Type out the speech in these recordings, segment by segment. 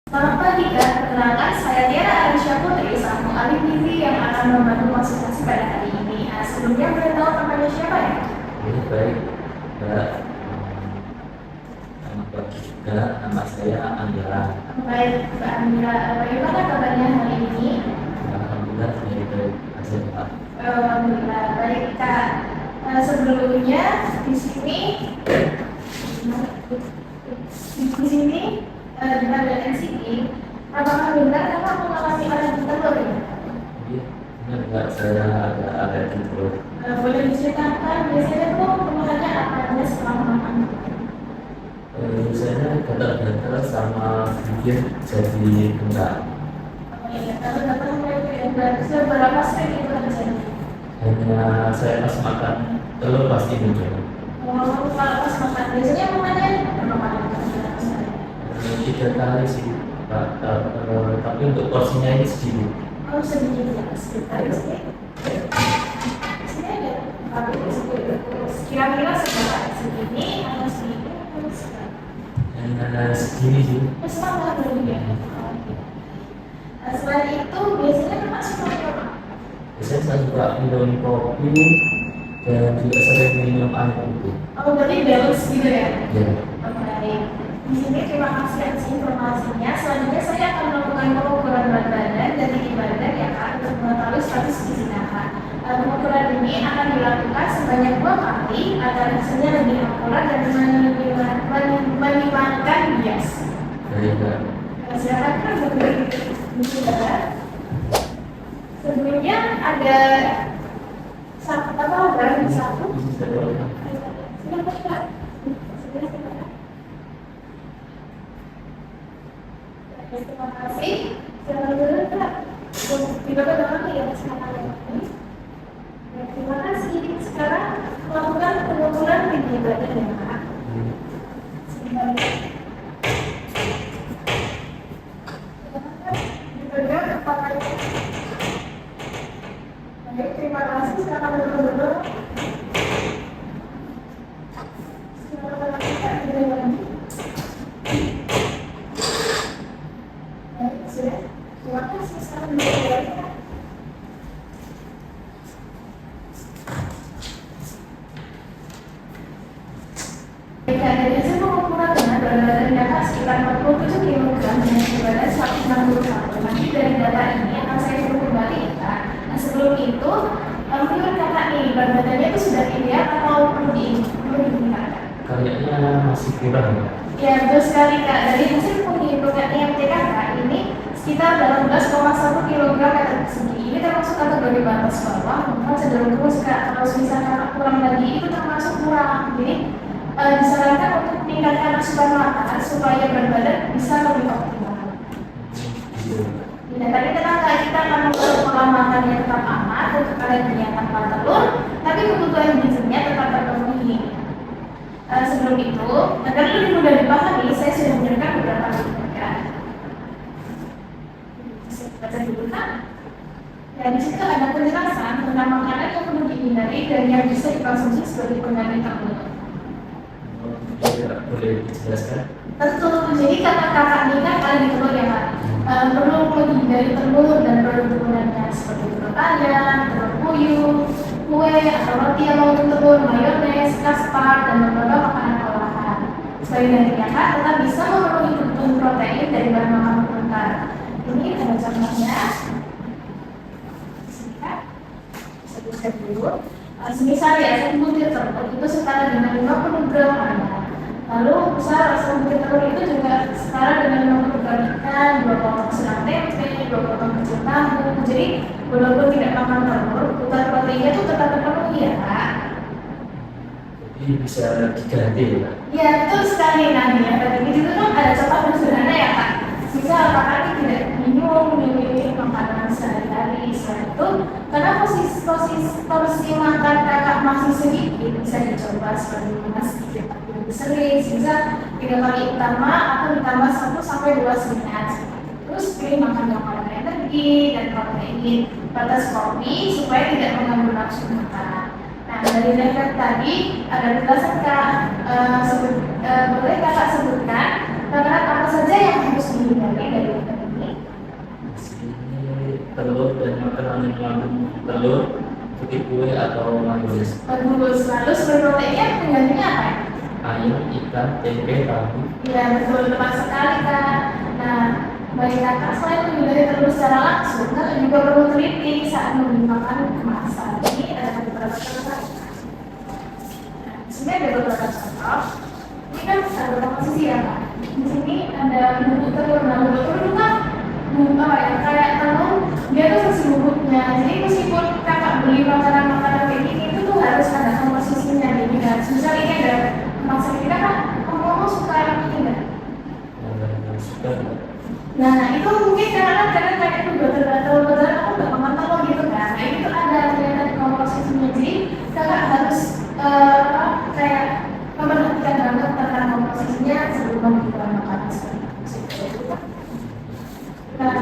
Selamat pagi Kak, perkenalkan saya Tiara Arisha Putri, selaku ahli gizi yang akan membantu konsultasi pada hari ini. Sebelumnya boleh tahu namanya siapa ya? Ini baik, Mbak. Selamat pagi juga, nama saya Andira. Baik, Mbak Amira, bagaimana kabarnya hari ini? Alhamdulillah, baik-baik aja, Pak. Alhamdulillah, baik Kak. Sebelumnya di sini dengan NCT, apakah benar Kakak mengalami alergi telur ya? Iya, benar Mbak, saya ada alergi telur. Boleh diceritakan biasanya tuh keluhannya apa aja setelah makan? Biasanya gatal-gatal sama bibir jadi bengkak. Iya, kalau datang mulai seberapa sering itu terjadi? Hanya saya pas makan telur pasti muncul. Kalau pas makan, biasanya makannya berapa kali? 3 kali sih, Pak. Tapi untuk porsinya ini sedikit. Oh, sedikit ya, sekitar sini. Sini ada, tapi kira-kira seberapa? Segini atau segini? Hanya segini sih. Sama dulu ya. Selain itu, biasanya Kakak suka apa? Biasanya saya suka minum kopi dan juga sering minum air putih. Oh, berarti balance gitu ya? Ya. Baik. Di sini terima kasih atas informasinya. Selanjutnya saya akan melakukan pengukuran berat badan dan tinggi badan ya Kak untuk mengetahui status gizi Kakak. Pengukuran ini akan dilakukan sebanyak 2 kali agar hasilnya lebih akurat dan menghilangkan bias. Baik, Mbak. Silakan Kak, berbicara. Sebelumnya ada satu barang satu. Silakan Kak. Terima kasih. Silakan dulu Kak. Tidak ada ya sekarang ini. Terima kasih. Sekarang melakukan pengukuran tinggi badan ya Kak. Baik, terima kasih. Silakan dulu. Silakan Kak. Terima kasih. Sekarang dulu. Dari hasil pengukurannya, berat badan Kakak sekitar 47 kg dan berat badan 161. Nanti dari data ini akan saya suruh kembali ya Kak. Nah sebelum itu, menurut Kakak nih, berat badannya itu sudah ideal atau perlu ditingkatkan? Kayaknya masih kurang, Mbak. Ya betul sekali Kak. Dari hasil penghitungan IMT Kakak ini sekitar 18,1 kg meter persegi. Ini termasuk kategori batas bawah, maka cenderung terus Kak. Kalau misalnya Kakak kurang lagi itu termasuk kurang. Jadi disarankan untuk meningkatkan asupan makan supaya berat badan bisa lebih optimal. Ya, tadi tenang Kak, kita akan mengatur pola makan yang tetap aman untuk alerginya tanpa telur, tapi kebutuhan gizinya tetap terpenuhi. Sebelum itu, agar lebih mudah dipahami, saya sudah memberikan beberapa link. Baca dulu Kak. Ya, di situ ada penjelasan tentang makanan yang perlu dihindari dan yang bisa dikonsumsi sebagai pengganti telur. Boleh dijelaskan? Tentu, jadi kakak-kakak ini kan ada di telur ya Kak. Perlu dihindari telur dan produk turunannya seperti telur ayam, telur puyuh, kue atau roti yang mengandung telur, mayones, kastar, dan beberapa makanan olahan. Selain dari Kak, tetap bisa memenuhi kebutuhan protein dari bahan makanan mentah. Ini ada contohnya. Sebutkan dulu. Semisal ya, 1 butir telur itu setara dengan 50 gram ayam. Lalu besar rasa butir telur itu juga setara dengan 50 gram ikan, 2 potong sedang tempe, 2 potong kecil tahu. Jadi walaupun tidak makan telur, kebutuhan proteinnya itu tetap terpenuhi ya Kak. Jadi bisa diganti ya, Pak? Ya betul sekali Nadia. Tadi itu kan ada contoh yang sederhana ya Kak. Misal Kakak tidak bingung memilih makanan sehari-hari, setelah itu karena porsi makan Kakak masih sedikit, bisa dicoba seperti mana sedikit tapi lebih sering, bisa 3 kali utama atau ditambah 1-2 snack. Terus pilih makan yang paling energi dan protein, batas kopi supaya tidak mengganggu nafsu makan. Nah dari daftar tadi ada penjelasan Kak, boleh Kakak sebutkan Makanan apa saja yang harus dihindari dari ikan ini? Sini telur dan makanan yang mengandung telur seperti kue atau mayones. Bagus. Lalu sumber proteinnya penggantinya apa ya? Ayam, ikan, tempe, tahu. Ya betul, tepat sekali Kak. Nah, bagi kakak selain menghindari telur secara langsung, kakak juga perlu teliti saat membeli makanan kemasan. Ini ada beberapa contoh. Nah, di sini ada beberapa contoh. Ini kan ada beberapa sisi ya Kak. Di sini ada bubuk telur. Nah, bubuk telur itu kan bubuk apa ya? Kayak telur, dia tuh versi bubuknya. Jadi meskipun kakak beli makanan-makanan kayak gini, itu tuh harus ada komposisinya. Jadi kan, misal ini ada kemasan ini kan, kamu suka ini nggak? Suka. Nah, itu mungkin karena kadang kayak itu betul-betul aku nggak mengenal lo gitu kan. Nah, ini tuh ada ternyata di komposisinya. Jadi kakak harus kayak memperhatikan banget tentang komposisinya sebelum membeli makanan seperti itu. Nah,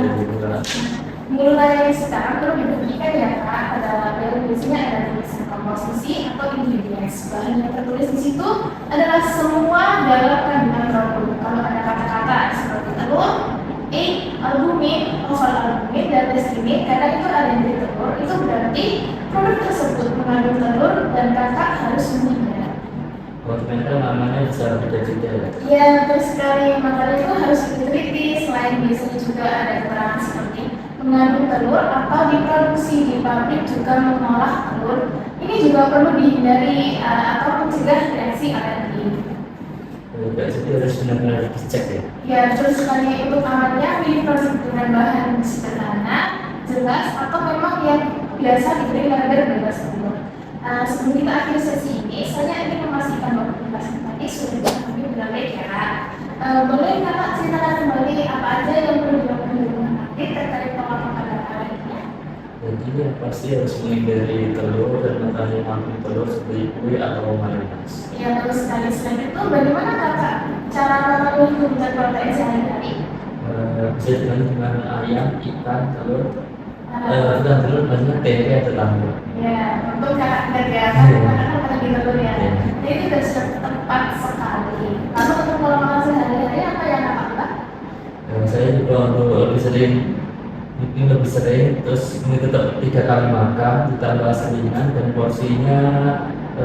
mulai sekarang perlu diperhatikan ya Kak, ada yang biasanya ada tulisan komposisi atau ingredients. Bahan yang tertulis di situ adalah semua dalam kandungan produk. Kalau ada kata-kata seperti telur, egg, albumin, oval albumin, dan description, karena itu ada yang dari telur, itu berarti produk tersebut mengandung telur dan kakak harus menghindar. Kalau ternyata namanya bisa beda-beda ya. Iya, betul sekali. Makanya itu harus diteliti. Selain biasanya juga ada keterangan seperti mengandung telur atau diproduksi di pabrik juga mengolah telur. Ini juga perlu dihindari atau mencegah reaksi alergi. Jadi harus benar-benar dicek ya. Ya, betul sekali. Untuk amannya diproduksi dengan bahan sederhana, jelas, atau memang yang biasa diberi label bebas telur. Sebelum kita akhiri sesi ini, saya ingin memastikan bahwa pembahasan tadi sudah dipahami dengan baik ya. Boleh kakak ceritakan kembali apa aja yang perlu dilakukan di rumah sakit terkait pengolahan pada alerginya? Jadi yang pasti harus menghindari telur dan makanan yang mengandung telur seperti kue atau mayones. Ya, bagus sekali. Selain itu, bagaimana kakak cara memenuhi kebutuhan protein sehari-hari? Bisa dengan ayam, ikan, telur. Bukan telur, maksudnya tempe atau tahu. Ya, untuk kakak kerja kan pada di telur ya. Jadi itu sudah tepat sekali. Lalu untuk pola makan sehari-hari apa yang kakak lakukan? Saya juga untuk mungkin lebih sering, terus ini tetap 3 kali makan, ditambah seringan dan porsinya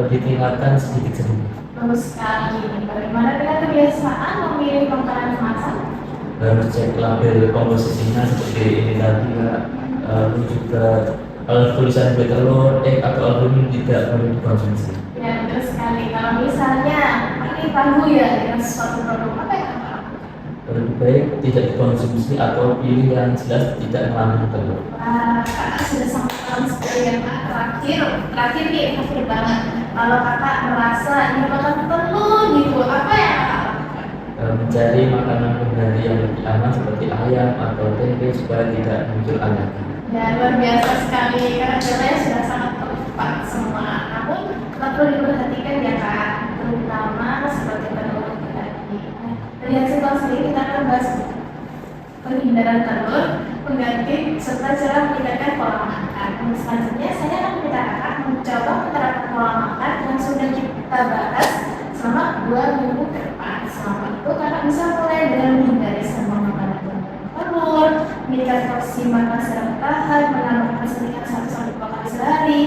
ditingkatkan sedikit-sedikit. Bagus sekali. Bagaimana dengan kebiasaan memilih makanan kemasan? Harus cek label komposisinya seperti ini tadi ya. Lalu juga kalau tulisan kue telur, egg atau albumin tidak boleh dikonsumsi. Ya, betul sekali. Kalau misalnya ini ragu ya dengan suatu produk, apa yang kakak lakukan? Lebih baik tidak dikonsumsi atau pilih yang jelas tidak mengandung telur. Wah, kakak sudah sangat paham sekali ya Kak. Terakhir nih, terakhir banget. Kalau kakak merasa ini makan telur gitu, apa yang kakak lakukan? Mencari makanan pengganti yang lebih aman seperti ayam atau tempe supaya tidak muncul alergi. Ya, luar biasa sekali. Karena jawabannya sudah sangat tepat semua. Namun, perlu diperhatikan ya Kak, terutama seperti telur tadi. Nah, dari hasil kelas ini kita akan bahas penghindaran telur, pengganti, serta cara meningkatkan pola makan. Untuk selanjutnya, saya akan meminta kakak mencoba menerapkan pola makan yang sudah kita bahas selama 2 minggu ke depan. Selama itu, kakak bisa mulai dengan menghindari semua makanan telur, meningkatkan porsi makan secara bertahap, menambahkan sedikit 1-2 kali sehari,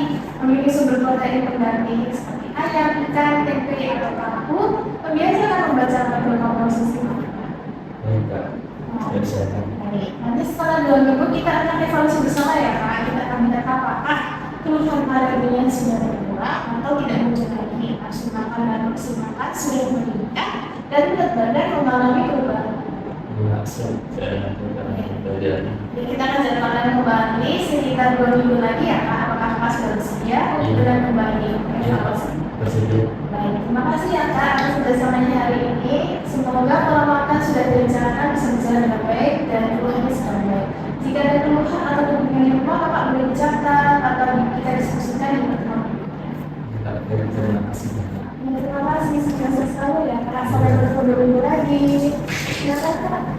memiliki sumber protein pengganti seperti ayam, ikan, tempe, atau tahu, membiasakan membaca label komposisi makanan. Baik Kak, sudah bisa. Baik, nanti setelah 2 minggu kita akan evaluasi bersama ya Kak. Kita akan melihat apakah keluhan alerginya sudah berkurang atau tidak muncul lagi. Nafsu makan dan porsi makan sudah meningkat dan berat badan mengalami perubahan. Langsung belajar. Jadi kita akan jadwalkan kembali sekitar 2 minggu lagi ya Kak. Apakah Kakak sudah bersedia untuk dengan kembali evaluasi? Bersedia. Baik, terima kasih ya Kak atas kerjasamanya hari ini. Semoga pola makan sudah direncanakan bisa berjalan dengan baik dan keluhannya sedang baik. Jika ada keluhan atau kebingungan di rumah, Kakak boleh dicatat atau kita diskusikan di pertemuan berikutnya. Terima kasih. Terima kasih, sukses selalu ya Kak. Sampai bertemu 2 minggu lagi. Silakan Kak.